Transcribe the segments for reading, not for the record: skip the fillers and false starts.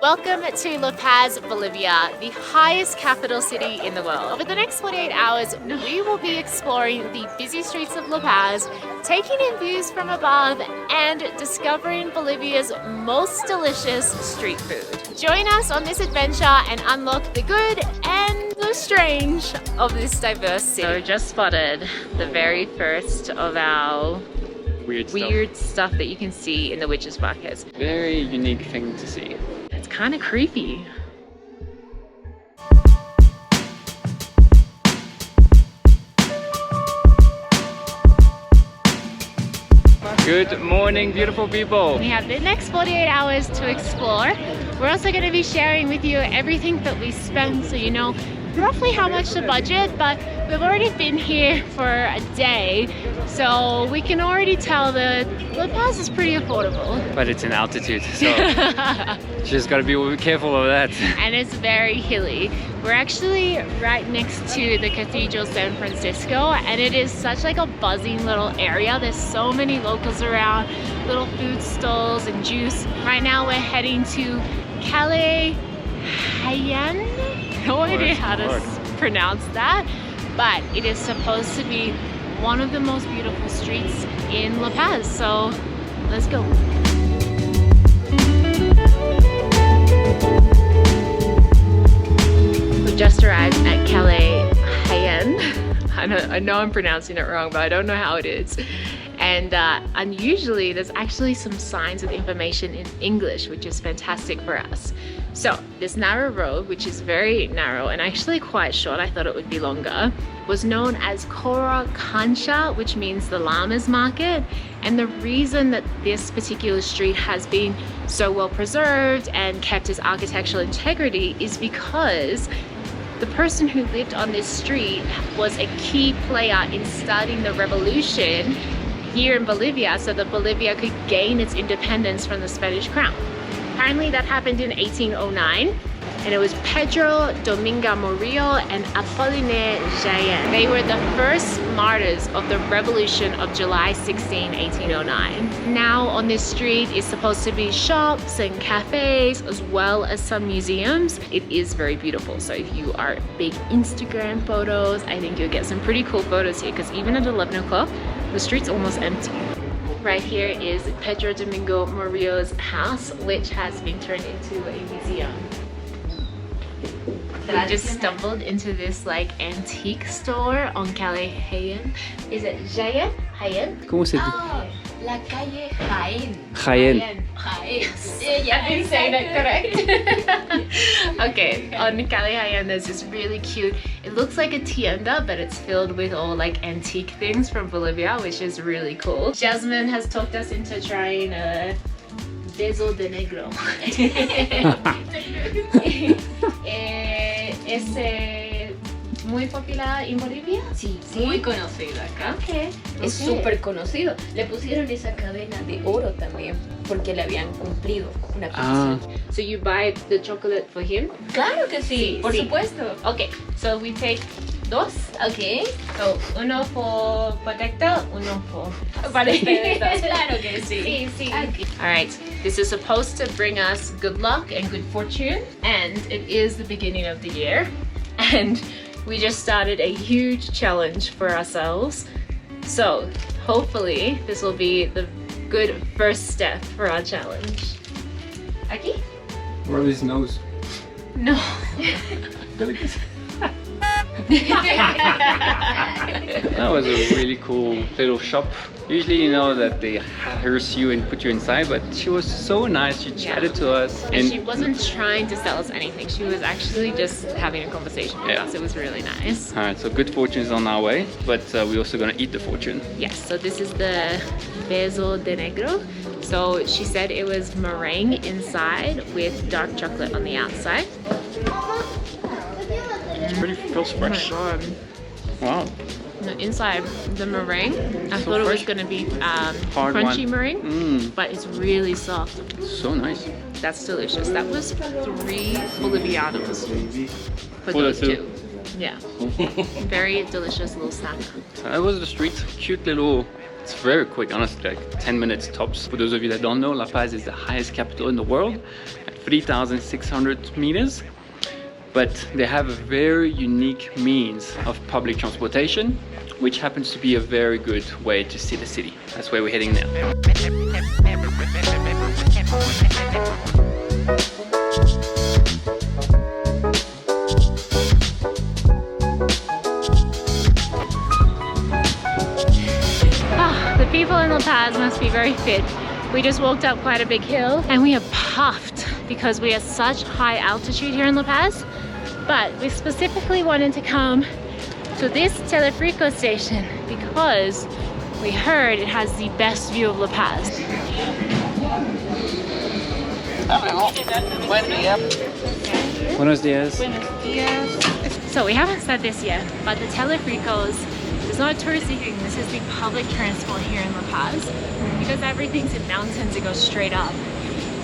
Welcome to La Paz, Bolivia, the highest capital city in the world. Over the next 48 hours, we will be exploring the busy streets of La Paz, taking in views from above, and discovering Bolivia's most delicious street food. Join us on this adventure and unlock the good and the strange of this diverse city. So we just spotted the very first of our weird stuff that you can see in the Witches Market. Very unique thing to see. It's kind of creepy. Good morning, beautiful people. We have the next 48 hours to explore. We're also going to be sharing with you everything that we spent, so you know roughly how much to budget, but we've already been here for a day, so we can already tell that La Paz is pretty affordable. But it's in altitude, so just gotta be careful of that. And it's very hilly. We're actually right next to the Cathedral San Francisco, and it is such like a buzzing little area. There's so many locals around, little food stalls and juice. Right now we're heading to Calle Hayan. No idea how to pronounce that, but it is supposed to be one of the most beautiful streets in La Paz, so let's go. We just arrived at Calle Hayan. I know I'm pronouncing it wrong, but I don't know how it is. And unusually, there's actually some signs with information in English, which is fantastic for us. So this narrow road, which is very narrow and actually quite short, I thought it would be longer, was known as Cora Cancha, which means the Llamas Market. And the reason that this particular street has been so well preserved and kept its architectural integrity is because the person who lived on this street was a key player in starting the revolution here in Bolivia so that Bolivia could gain its independence from the Spanish crown. Apparently that happened in 1809, and it was Pedro Dominga Murillo and Apollinaire Jaén. They were the first martyrs of the Revolution of July 16, 1809. Now on this street is supposed to be shops and cafes as well as some museums. It is very beautiful, so if you are big Instagram photos, I think you'll get some pretty cool photos here, because even at 11 o'clock, the street's almost empty. Right here is Pedro Domingo Murillo's house, which has been turned into a museum. We just stumbled into this like antique store on Calle Hayan. Is it Jaén? Hayan? ¿Cómo se dice? Oh, la calle Jaén. Jaén. Jaén. I've been saying it correct. Okay, on Calle Hayan there's this really cute, it looks like a tienda, but it's filled with all like antique things from Bolivia, which is really cool. Jasmine has talked us into trying a beso de negro. ¿Es muy popular en Bolivia? Sí, muy conocido acá. Okay. Es súper conocido. Le pusieron esa cadena de oro también porque le habían cumplido una condición. So you buy the chocolate for him? Claro que sí, por supuesto. Okay, so we take dos. Okay. So uno for protector, uno for Para ustedes dos. Claro que sí. Sí, sí. Okay. Alright, this is supposed to bring us good luck and good fortune, and it is the beginning of the year, and we just started a huge challenge for ourselves. So hopefully this will be the good first step for our challenge. Aquí? Where is his nose? No. That was a really cool little shop. Usually you know that they hearse you and put you inside, but she was so nice. She chatted to us. And she wasn't trying to sell us anything. She was actually just having a conversation with us. It was really nice. Alright, so good fortune is on our way, but we're also gonna eat the fortune. Yes, so this is the beso de negro. So she said it was meringue inside with dark chocolate on the outside. Pretty feels fresh. Oh my god. Wow. No, inside the meringue, I thought it was going to be Hard crunchy one. meringue, but it's really soft. So nice. That's delicious. That was 3 Bolivianos for For the those two. two. Yeah. Very delicious little snack. So that was the street. Cute little. It's very quick, honestly, like 10 minutes tops. For those of you that don't know, La Paz is the highest capital in the world. At 3,600 meters. But they have a very unique means of public transportation, which happens to be a very good way to see the city. That's where we're heading now. The people in La Paz must be very fit. We just walked up quite a big hill and we are puffed because we are such high altitude here in La Paz. But we specifically wanted to come to this Telefrico station because we heard it has the best view of La Paz. Buenos días. So we haven't said this yet, but the Telefricos is not a touristy thing. This is the public transport here in La Paz because everything's in mountains, it goes straight up.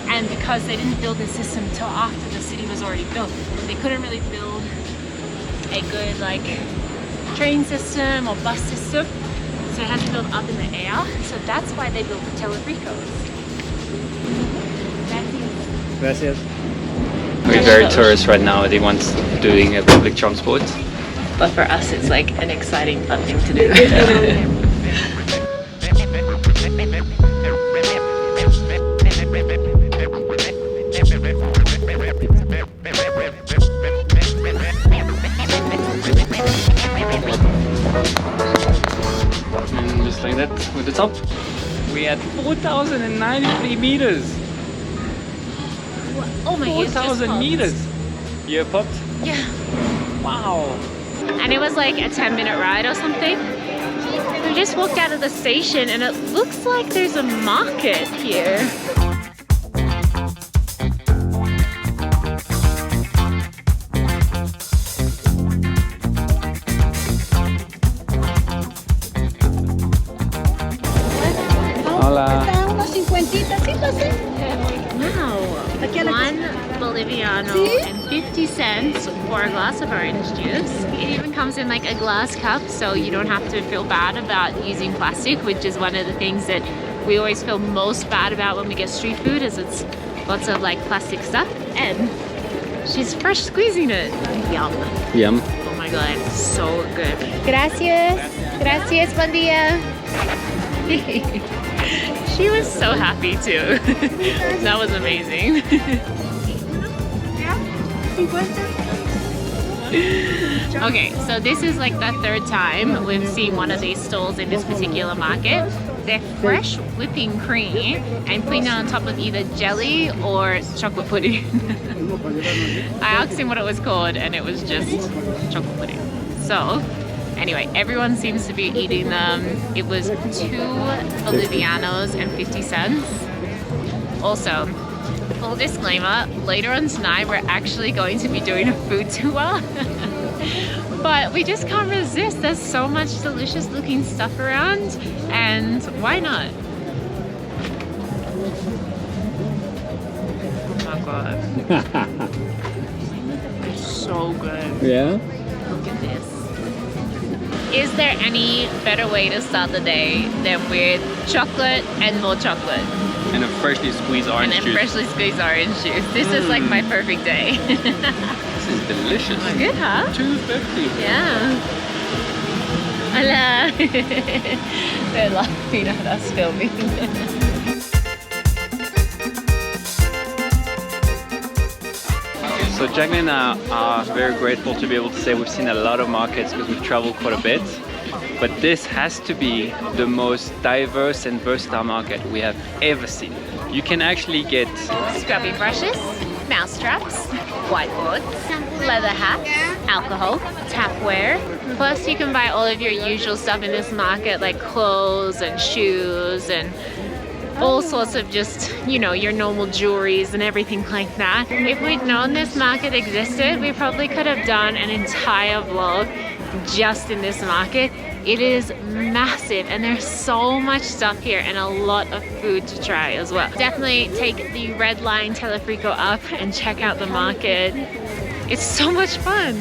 And because they didn't build the system until after the city was already built, they couldn't really build a good like train system or bus system, so they had to build up in the air. So that's why they built the Telefricos. Gracias. We're very tourist right now. They want doing a public transport. But for us, it's like an exciting, fun thing to do. And just like that, with the top, we at 4,093 meters. Oh my god, 4,000 meters. You popped? Yeah. Wow. And it was like a 10-minute ride or something. We just walked out of the station and it looks like there's a market here. Hola. Wow, 1 Boliviano and 50 cents for a glass of orange juice. It even comes in like a glass cup, so you don't have to feel bad about using plastic, which is one of the things that we always feel most bad about when we get street food, is it's lots of like plastic stuff. And she's fresh squeezing it. Yum. Yum. Oh my god, so good. Gracias. Gracias, buen día. She was so happy too. That was amazing. Okay, so this is like the third time we've seen one of these stalls in this particular market. They're fresh whipping cream and putting it on top of either jelly or chocolate pudding. I asked him what it was called and it was just chocolate pudding. So anyway, everyone seems to be eating them. It was 2 Bolivianos and 50 cents. Also, full disclaimer, later on tonight we're actually going to be doing a food tour. But we just can't resist. There's so much delicious looking stuff around, and why not? Oh my god. It's so good. Yeah? Look at this. Is there any better way to start the day than with chocolate and more chocolate? And a freshly squeezed orange and then juice. freshly squeezed orange juice. This is like my perfect day. This is delicious. Good, huh? 250. Yeah. Hola. They're laughing at us filming. So Jacqueline and I are very grateful to be able to say we've seen a lot of markets because we've traveled quite a bit. But this has to be the most diverse and versatile market we have ever seen. You can actually get Scrubbing brushes, mouse traps, whiteboards, leather hats, alcohol, tapware. Plus you can buy all of your usual stuff in this market, like clothes and shoes and all sorts of just, you know, your normal jewelries and everything like that. If we'd known this market existed, we probably could have done an entire vlog just in this market. It is massive and there's so much stuff here and a lot of food to try as well. Definitely take the red line Telefrico up and check out the market. It's so much fun.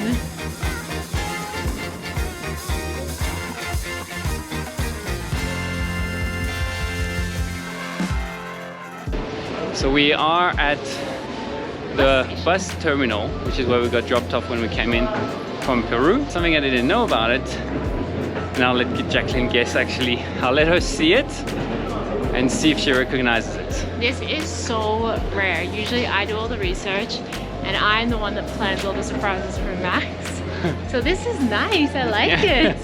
So we are at the bus terminal, which is where we got dropped off when we came in from Peru. Something I didn't know about it, and I'll let Jacqueline guess actually. I'll let her see it and see if she recognizes it. This is so rare. Usually I do all the research and I'm the one that plans all the surprises for Max. So this is nice, I like it.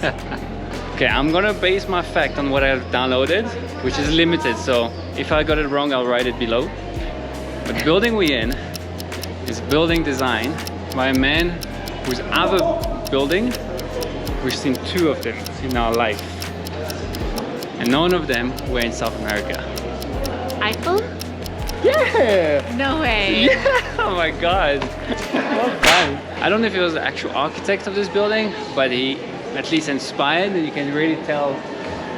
Okay, I'm gonna base my fact on what I've downloaded, which is limited, so if I got it wrong, I'll write it below. But the building we're in is a building designed by a man whose other building, we've seen 2 of them in our life. And none of them were in South America. Eiffel? Yeah! No way. Yeah! Oh my god. Well done. I don't know if he was the actual architect of this building, but he at least inspired, and you can really tell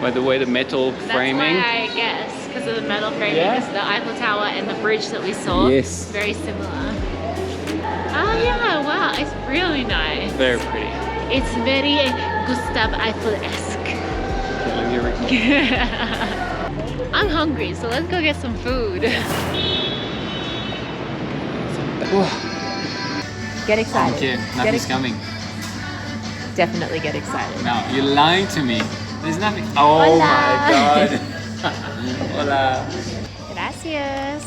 by the way the metal framing. That's why I guess, because of the metal framing, Yeah. because the Eiffel Tower and the bridge that we saw, Yes. very similar. Oh yeah, wow, it's really nice. Very pretty. It's very Gustav Eiffel-esque. I'm hungry, so let's go get some food. Get excited. Okay, nothing's coming. Definitely get excited. No, you're lying to me. There's nothing. Oh Hola. my god. Hola. Gracias.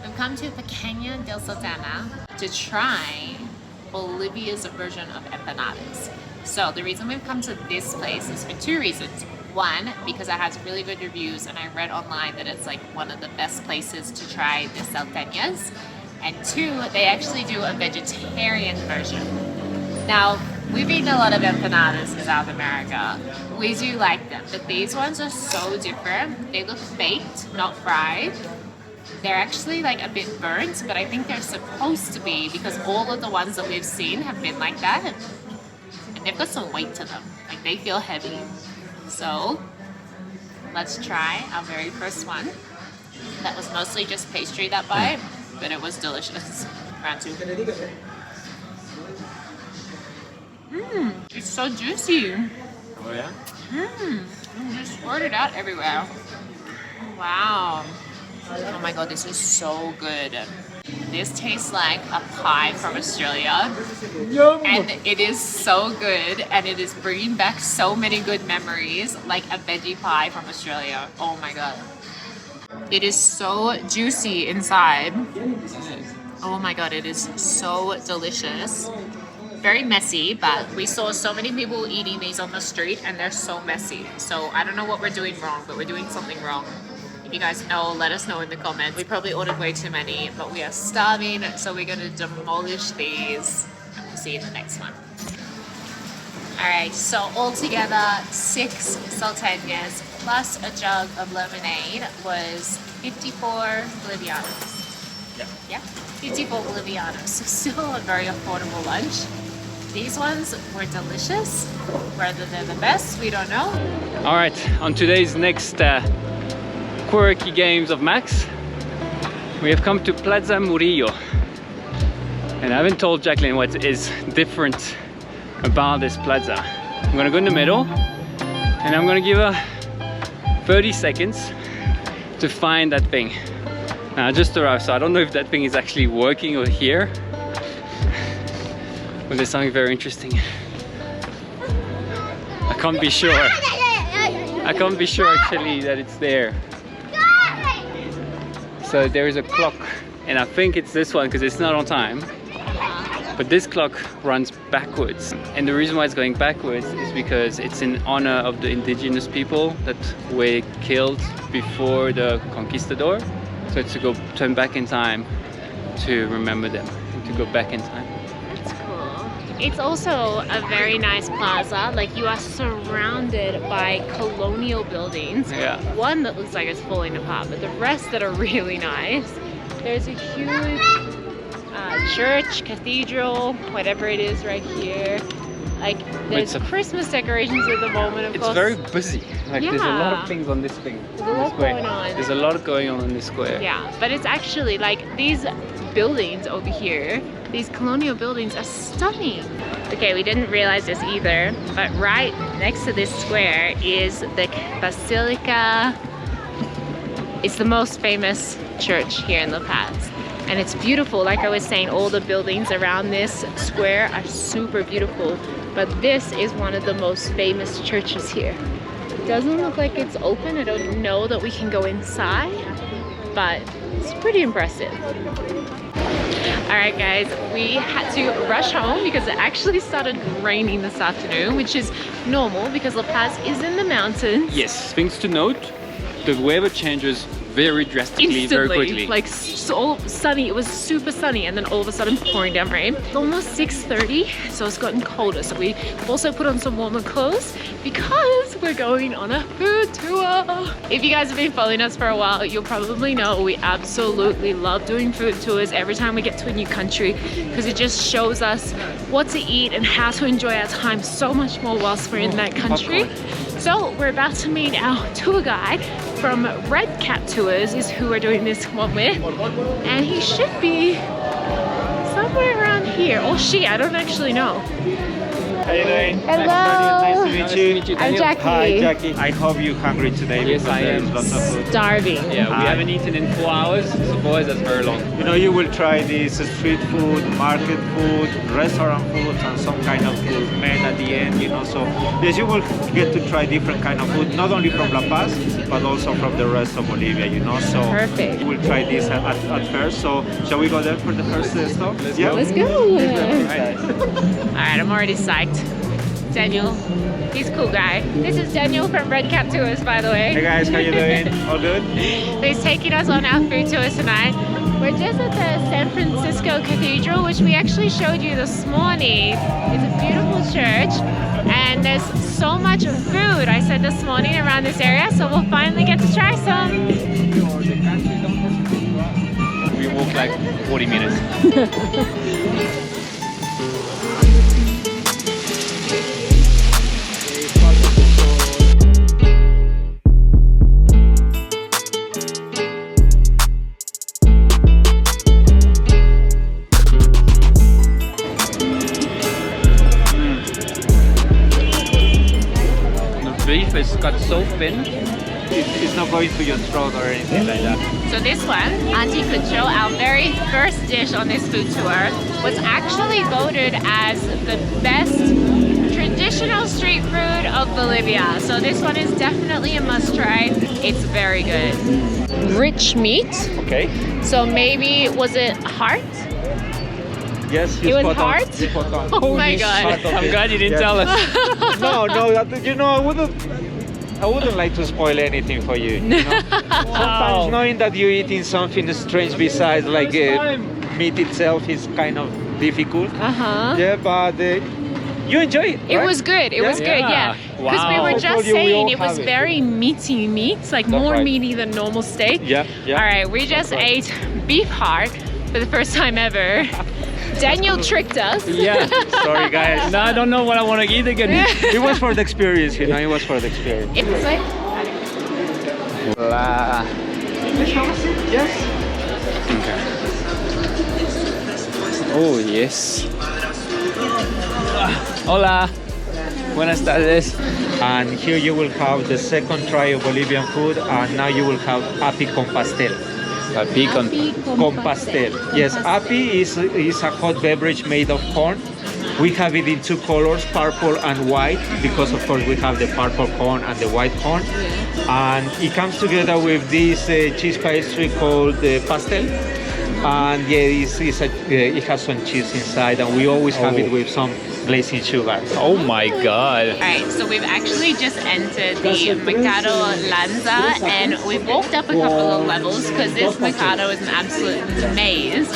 We've come to Pequeña del Sultana to try Bolivia's version of empanadas. So the reason we've come to this place is for 2 reasons. One, because it has really good reviews and I read online that it's like one of the best places to try the salteñas. And 2, they actually do a vegetarian version. Now, we've eaten a lot of empanadas in South America. We do like them, but these ones are so different. They look baked, not fried. They're actually like a bit burnt, but I think they're supposed to be because all of the ones that we've seen have been like that. And they've got some weight to them. Like they feel heavy. So let's try our very first one. That was mostly just pastry that bite, but it was delicious. Round 2. It's so juicy. Oh yeah? You just squirt it out everywhere. Wow. Oh my god, this is so good. This tastes like a pie from Australia. Yum! And it is so good, and it is bringing back so many good memories, like a veggie pie from Australia. Oh my god. It is so juicy inside. Oh my god, it is so delicious. Very messy, but we saw so many people eating these on the street and they're so messy. So I don't know what we're doing wrong, but we're doing something wrong. If you guys know, let us know in the comments. We probably ordered way too many, but we are starving, so we're gonna demolish these and we'll see you in the next one. Alright, so altogether 6 salteñas plus a jug of lemonade was 54 Bolivianos. Yeah, 54 Bolivianos. So still a very affordable lunch. These ones were delicious. Whether they're the best, we don't know. Alright, on today's next quirky games of Max, we have come to Plaza Murillo. And I haven't told Jacqueline what is different about this plaza. I'm gonna go in the middle and I'm gonna give her 30 seconds to find that thing. Now I just arrived, so I don't know if that thing is actually working over here. But there's something very interesting. I can't be sure. I can't be sure actually that it's there. So there is a clock, and I think it's this one because it's not on time. But this clock runs backwards. And the reason why it's going backwards is because it's in honor of the indigenous people that were killed before the conquistador. So it's to go turn back in time to remember them, and to go back in time. That's cool. It's also a very nice plaza. Like you are surrounded by colonial buildings. Yeah. One that looks like it's falling apart, but the rest that are really nice. There's a huge church, cathedral, whatever it is right here. Like there's Christmas decorations at the moment, of course. It's very busy. Like there's a lot Yeah. of things on this thing. There's a lot going on. There's a lot going on in this square. Yeah, but it's actually like these buildings over here, these colonial buildings are stunning. Okay, we didn't realize this either, but right next to this square is the Basilica. It's the most famous church here in La Paz. and it's beautiful. Like I was saying, all the buildings around this square are super beautiful, but this is one of the most famous churches here. It doesn't look like it's open. I don't know that we can go inside, but it's pretty impressive. Alright guys, we had to rush home because it actually started raining this afternoon, which is normal because La Paz is in the mountains. Yes, things to note, the weather changes very drastically, Instantly, very quickly. like so sunny. It was super sunny, and then all of a sudden pouring down rain. It's almost 6:30, so it's gotten colder. So we also put on some warmer clothes because we're going on a food tour. If you guys have been following us for a while, you'll probably know we absolutely love doing food tours every time we get to a new country, because it just shows us what to eat and how to enjoy our time so much more whilst we're in that country. So we're about to meet our tour guide from Red Cap Tours, is who we're doing this one with, and he should be somewhere around here, or she, I don't actually know. How you doing? Hello. Nice to meet you. I'm Jackie. Hi, Jackie. I hope you're hungry today. Yes, because I there's am. lots of food. Starving. Yeah, we haven't eaten in 4 hours, so for us that's very long. You know, you will try this street food, market food, restaurant food, and some kind of food made at the end, you know. So, yes, you will get to try different kind of food, not only from La Paz, but also from the rest of Bolivia, you know. So, Perfect. we'll try this at first. So, shall we go there for the first stop? Let's Yeah. go. Let's go. Alright, I'm already psyched. Daniel, he's a cool guy. This is Daniel from Red Cap Tours, by the way. Hey guys, how you doing? All good? He's taking us on our food tour tonight. We're just at the San Francisco Cathedral, which we actually showed you this morning. It's a beautiful church, and there's so much food, I said this morning, around this area, so we'll finally get to try some. We walked like 40 minutes. Beef is cut so thin. It's not going to your throat or anything like that. So this one, anticucho, our very first dish on this food tour, was actually voted as the best traditional street food of Bolivia. So this one is definitely a must try. It's very good. Rich meat. Okay. So maybe, was it heart? Yes, It was hard? Oh my god. I'm glad you didn't tell us. No, you know, I wouldn't like to spoil anything for you. You know? Sometimes knowing that you're eating something strange besides like meat itself is kind of difficult. Uh-huh. Yeah, but you enjoy it. It right? was good. It was good, yeah. Because we Wow. were I just told you we saying all it was have it. very meaty meat, like more right. meaty than normal steak. Yeah, yeah. All right, we just ate beef heart for the first time ever. Daniel tricked us. Yeah. Sorry, guys. Now I don't know what I want to eat again. It was for the experience, you know. It was for the experience. It's like, Hola. Yes. Okay. Oh, yes. Hola. Buenas tardes. And here you will have the second try of Bolivian food, and now you will have api con pastel. Papi con... Con pastel. Yes, api is a hot beverage made of corn. We have it in two colors, purple and white, because of course we have the purple corn and the white corn. And it comes together with this cheese pastry called pastel. And yeah, it has some cheese inside, and we always have it with some glazing sugar. Oh my god. all right, so we've actually just entered the Mercado Lanza, and we've walked up a couple of levels because this Mercado is an absolute maze.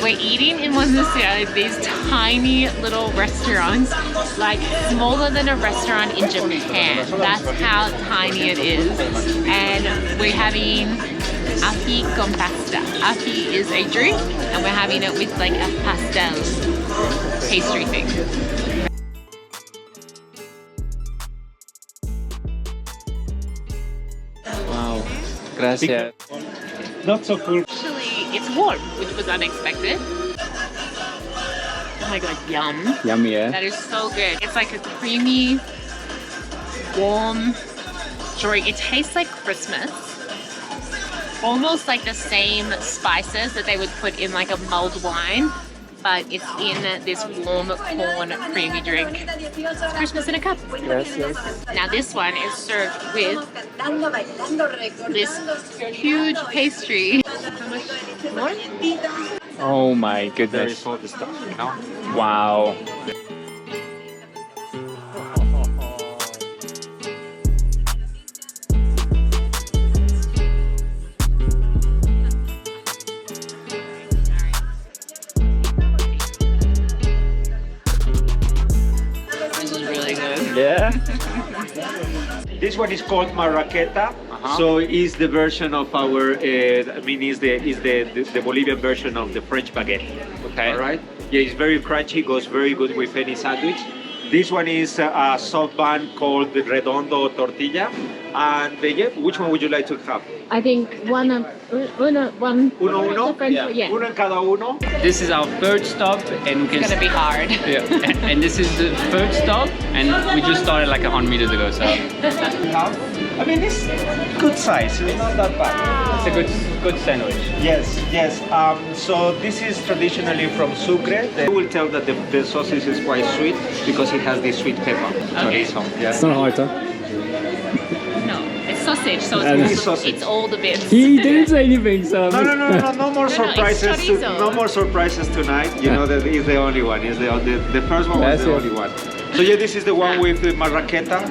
We're eating in one of these tiny little restaurants, like smaller than a restaurant in Japan. That's how tiny it is. And we're having api con pasta. Api is a drink, and we're having it with like a pastel pastry thing. Wow. Gracias. Not so cool. Actually, it's warm, which was unexpected. Oh my god, yum. Yummy, eh? That is so good. It's like a creamy, warm drink. It tastes like Christmas. almost like the same spices that they would put in like a mulled wine, but it's in this warm corn creamy drink. It's Christmas in a cup. Yes, yes. Now this one is served with this huge pastry. How much more? Oh my There goodness. is all the stuff, you know? Wow. This is really good. Yeah. This one is called marraqueta. So it's the version of our, I mean, is the Bolivian version of the French baguette. Okay. All right. Yeah, it's very crunchy. Goes very good with any sandwich. This one is a soft bun called the redondo tortilla. And yeah, which one would you like to have? I think one. Uno. Yeah. Uno en cada uno. This is our third stop, and we can. It's gonna be hard. Yeah. And this is the third stop, and we just started like 100 meters ago. So I mean, it's good size. It's not that bad. it's a good sandwich. Yes, yes. So this is traditionally from Sucre. You will tell that the sausage is quite sweet because it has this sweet pepper. Okay. So, yeah. It's not Heiter. No, it's sausage, so And it's, it's sausage. it's all the bits. He didn't say anything, so. No more it's surprises. chorizo. No more surprises tonight. You know that he's the only one. He's the first one was That's the it. only one. So yeah, this is the one with the marraqueta,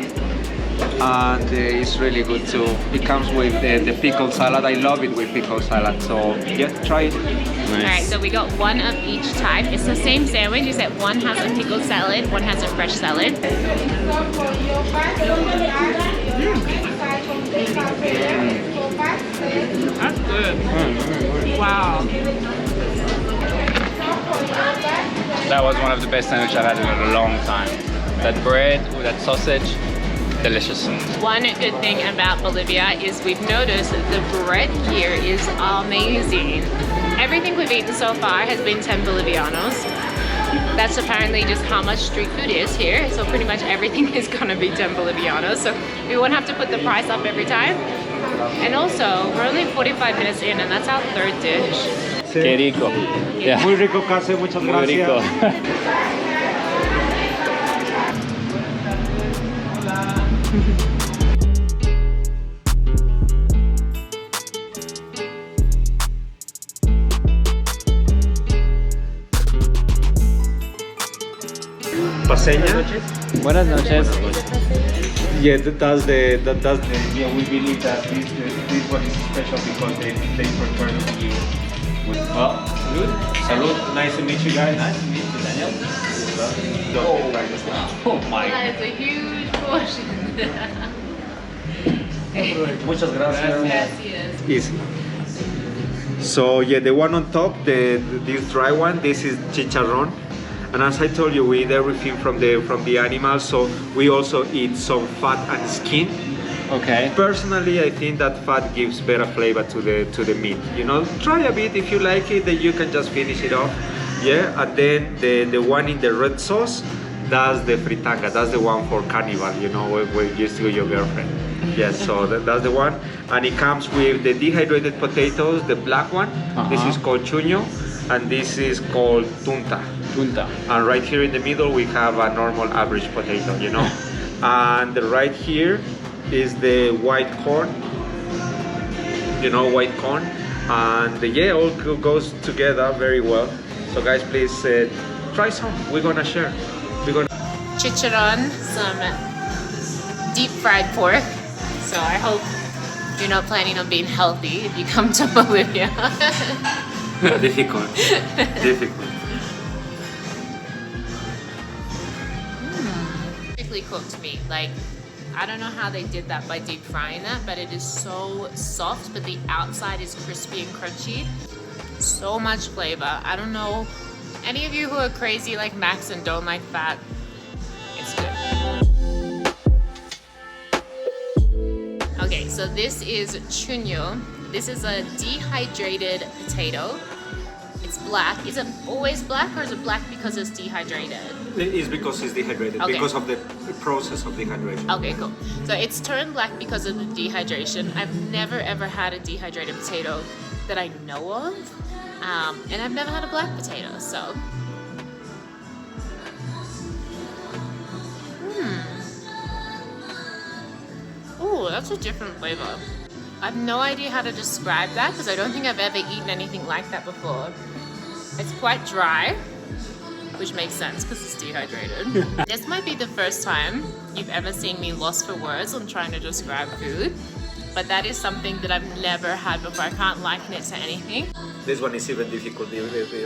and it's really good too. It comes with the pickle salad. I love it with pickle salad. So yeah, try it. Alright, so we got one of each type. It's the same sandwich, except one has a pickled salad, one has a fresh salad. That's good. Wow. That was one of the best sandwiches I've had in a long time. That bread with that sausage, delicious. One good thing about Bolivia is we've noticed that the bread here is amazing. Everything we've eaten so far has been 10 Bolivianos. That's apparently just how much street food is here. So pretty much everything is gonna be 10 Bolivianos. So we won't have to put the price up every time. And also, we're only 45 minutes in and that's our third dish. Qué rico. Yeah. Muy rico, Case. Muchas Muy rico. gracias. Paseña. Buenas noches. Yeah, that's the yeah. We believe that this one is special because they prefer to be with. Well, salud. Nice to meet you guys. Nice to meet you, Daniel. Oh my. That is a huge portion. Muchas gracias. Gracias. Easy. So yeah, the one on top, this dry one, this is chicharrón. And as I told you, we eat everything from the animal, so we also eat some fat and skin. Okay. Personally, I think that fat gives better flavor to the meat. You know, try a bit if you like it, then you can just finish it off. Yeah, and then the one in the red sauce, that's the fritanga. That's the one for carnival. You know, where you see your girlfriend. Yes, so that's the one, and it comes with the dehydrated potatoes, the black one. This is called chuño, and this is called tunta. Punta. And right here in the middle we have a normal average potato, you know. And right here is the white corn, you know, white corn. And yeah, all goes together very well. So guys, please try some. We're gonna share. Chicharron, some deep fried pork. So I hope you're not planning on being healthy if you come to Bolivia. Difficult. Perfectly cooked meat. Like, I don't know how they did that by deep frying that, but it is so soft, but the outside is crispy and crunchy. So much flavor. I don't know, any of you who are crazy like Max and don't like fat, it's good. Okay, so this is chuño. This is a dehydrated potato. It's black. Is it always black or is it black because it's dehydrated? It's because it's dehydrated, Okay. because of the process of dehydration. Okay, cool. So it's turned black because of the dehydration. I've never ever had a dehydrated potato that I know of. And I've never had a black potato, so. Oh, that's a different flavor. I have no idea how to describe that because I don't think I've ever eaten anything like that before. It's quite dry, which makes sense because it's dehydrated. This might be the first time you've ever seen me lost for words on trying to describe food, but that is something that I've never had before. I can't liken it to anything. This one is even difficult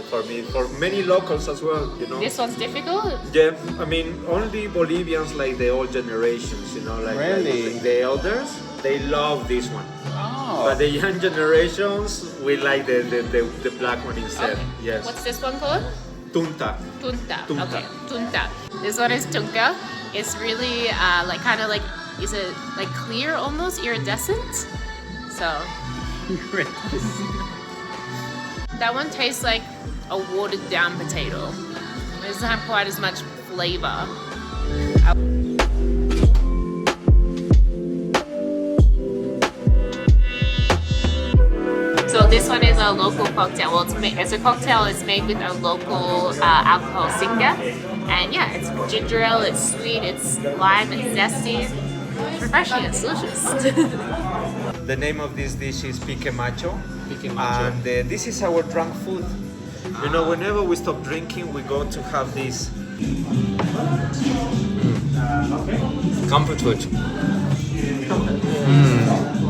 for me, for many locals as well, you know. This one's difficult? Yeah, I mean, only Bolivians, like the old generations, you know, like, Really? like the elders, they love this one. Oh. But the young generations, we like the black one instead. Okay. Yes. What's this one called? Tunta. Tunta. Tunta. Okay, tunta. This one is tunca. It's really like kind of like, is it like clear almost, iridescent? So. That one tastes like a watered down potato. It doesn't have quite as much flavor. So this one is a local cocktail. Well, it's a cocktail. It's made with a local alcohol singa, and yeah, it's ginger ale. It's sweet. It's lime. It's zesty. It's refreshing. It's delicious. The name of this dish is pique macho. And this is our drunk food. You know, whenever we stop drinking, we're going to have this. Comfort food.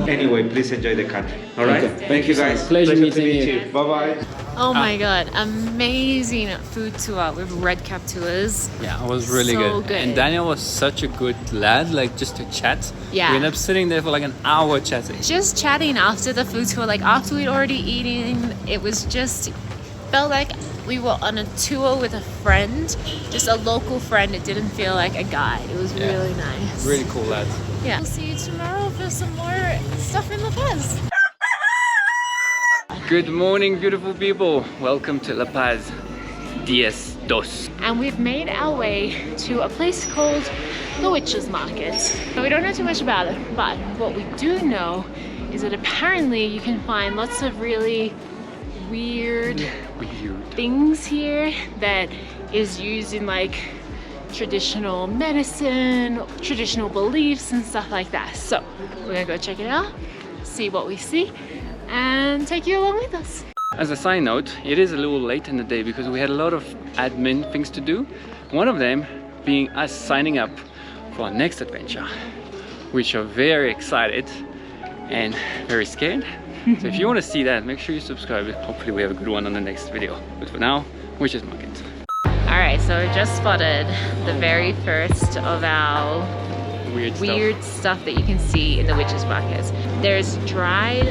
Anyway, please enjoy the country. All right? Okay. Thank you guys. Pleasure to meeting meet you. Bye-bye. Oh my god, amazing food tour with red cap tours. Yeah, it was really So good. good. And Daniel was such a good lad, like just to chat. Yeah. We ended up sitting there for like an hour chatting. Just chatting after the food tour, like after we'd already eaten, it was just, felt like we were on a tour with a friend, just a local friend. It didn't feel like a guide. It was Yeah. really nice. Really cool lad. Yeah. We'll see you tomorrow for some more stuff in La Paz. Good morning, beautiful people. Welcome to La Paz. Diez dos. And we've made our way to a place called the Witches Market. So we don't know too much about it, but what we do know is that apparently you can find lots of really weird things here that is used in like traditional medicine, traditional beliefs and stuff like that. So we're gonna go check it out, see what we see, and take you along with us. As a side note, it is a little late in the day because we had a lot of admin things to do. One of them being us signing up for our next adventure, which are very excited and very scared. So if you want to see that, make sure you subscribe. Hopefully we have a good one on the next video. But for now, Witches Market. Alright, so we just spotted the very first of our weird stuff that you can see in the Witches Market. There's dried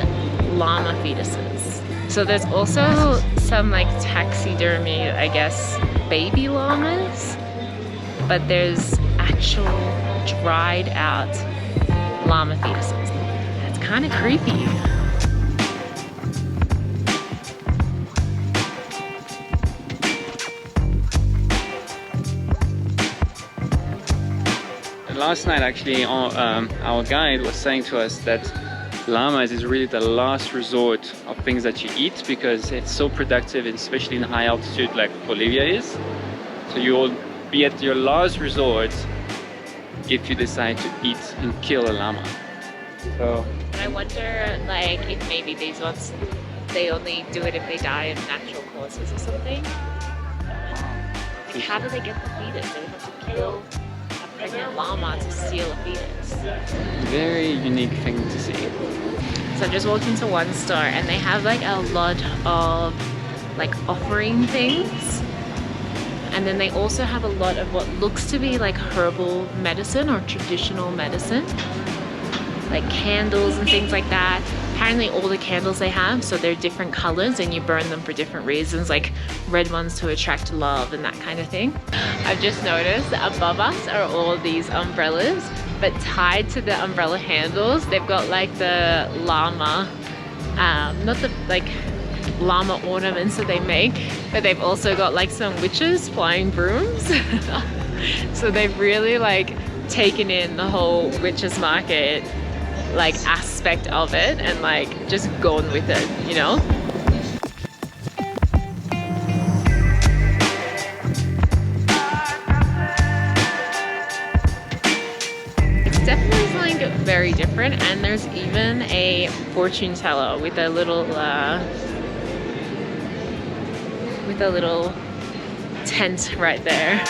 llama fetuses. So there's also some like taxidermy, I guess, baby llamas, but there's actual dried out llama fetuses. That's kind of creepy. Last night actually our guide was saying to us that llamas is really the last resort of things that you eat because it's so productive, especially in high altitude like Bolivia is. So you'll be at your last resort if you decide to eat and kill a llama. So I wonder like if maybe these ones, they only do it if they die of natural causes or something. Like how do they get the fetus? They have to kill a pregnant llama to steal a fetus. very unique thing to see. So I just walked into one store and they have like a lot of like offering things. And then they also have a lot of what looks to be like herbal medicine or traditional medicine. Like candles and things like that. Apparently all the candles they have, so they're different colors and you burn them for different reasons, like red ones to attract love and that kind of thing. I've just noticed that above us are all these umbrellas, but tied to the umbrella handles, they've got like the llama, not the like llama ornaments that they make, but they've also got like some witches flying brooms. So they've really like taken in the whole witches market like aspect of it and like just gone with it, you know? It's definitely something very different, and there's even a fortune teller with a little tent right there.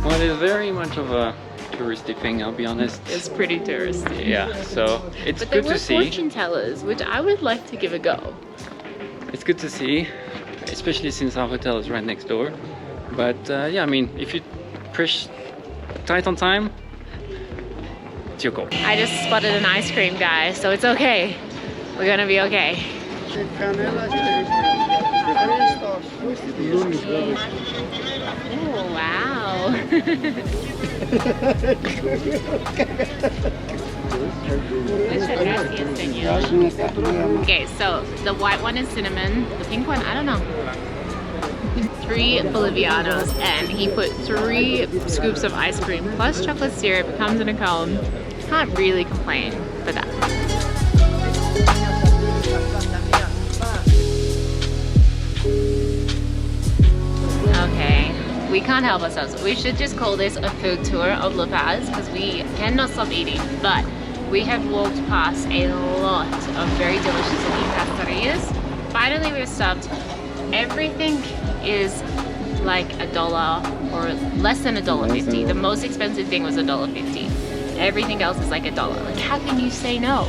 Well, it's very much of a touristy thing, I'll be honest. It's pretty touristy. Yeah, so it's But good there were to see. fortune tellers, which I would like to give a go. It's good to see, especially since our hotel is right next door. But yeah, I mean, if you push tight on time, it's your call. I just spotted an ice cream guy, so it's okay. We're gonna be okay. Oh, wow. Okay, so the white one is cinnamon, the pink one, I don't know. 3 Bolivianos, and he put 3 scoops of ice cream plus chocolate syrup. It comes in a cone. Can't really complain for that. Okay, we can't help ourselves. We should just call this a food tour of La Paz because we cannot stop eating. But we have walked past a lot of very delicious looking pastelerias. Finally, we're stopped. Everything is like $1 or less than $1.50. The most expensive thing was $1.50. Everything else is like $1. Like, how can you say no?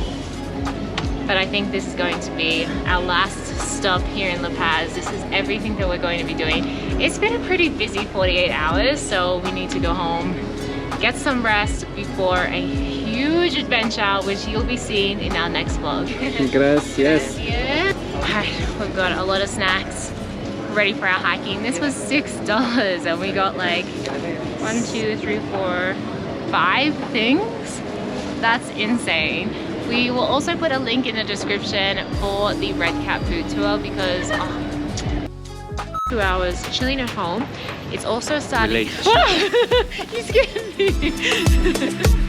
But I think this is going to be our last stop here in La Paz. This is everything that we're going to be doing. It's been a pretty busy 48 hours, so we need to go home, get some rest before a huge adventure, which you'll be seeing in our next vlog. Gracias. Yeah. Alright, we've got a lot of snacks ready for our hiking. This was $6 and we got like 1, 2, 3, 4, 5 things. That's insane. We will also put a link in the description for the Red Cap food tour because 2 hours chilling at home. It's also starting. You scared me.